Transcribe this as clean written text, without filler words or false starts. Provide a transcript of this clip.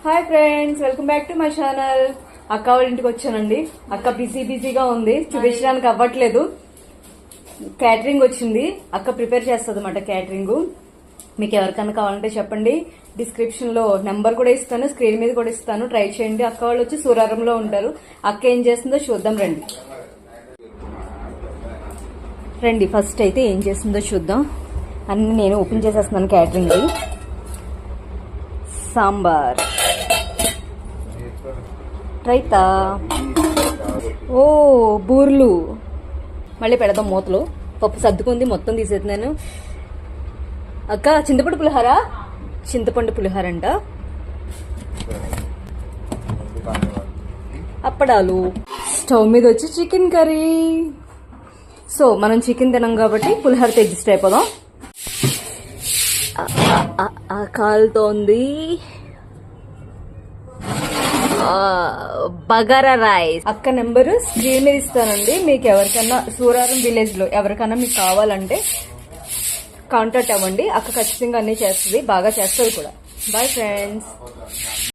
Hi friends, welcome back to my channel. అక్క వాళ్ళ ఇంటికి వచ్చానండి. అక్క బిజీగా ఉంది, చూపించడానికి అవ్వట్లేదు. క్యాటరింగ్ వచ్చింది, అక్క ప్రిపేర్ చేస్తుంది అన్నమాట క్యాటరింగ్. మీకు ఎవరికన్నా కావాలంటే చెప్పండి, డిస్క్రిప్షన్ లో నెంబర్ కూడా ఇస్తాను, స్క్రీన్ మీద కూడా ఇస్తాను, ట్రై చేయండి. అక్క వాళ్ళు వచ్చి సూరారంలో ఉంటారు. అక్క ఏం చేస్తుందో చూద్దాం రండి. ఫస్ట్ అయితే ఏం చేస్తుందో చూద్దాం. అన్ని నేను ఓపెన్ చేసేస్తున్నాను. క్యాటరింగ్ సాంబార్, రైతా, ఓ బూర్లు, మళ్ళీ పెడదాం మూతలు. పప్పు సర్దుకుంది, మొత్తం తీసేస్తున్నాను. అక్క చింతపండు పులిహార అంట. అప్పడాలు, స్టవ్ మీద వచ్చి చికెన్ కర్రీ. సో మనం చికెన్ తినం కాబట్టి పులిహారతో అడ్జస్ట్ అయిపోదాం. కాలుతోంది. బగారా రైస్. అక్క నెంబరు స్క్రీన్ మీద ఇస్తానండి. మీకు ఎవరికన్నా సూరారం విలేజ్ లో ఎవరికన్నా మీకు కావాలంటే కాంటాక్ట్ అవ్వండి. అక్క ఖచ్చితంగా అన్ని చేస్తుంది, బాగా చేస్తుంది కూడా. Bye friends.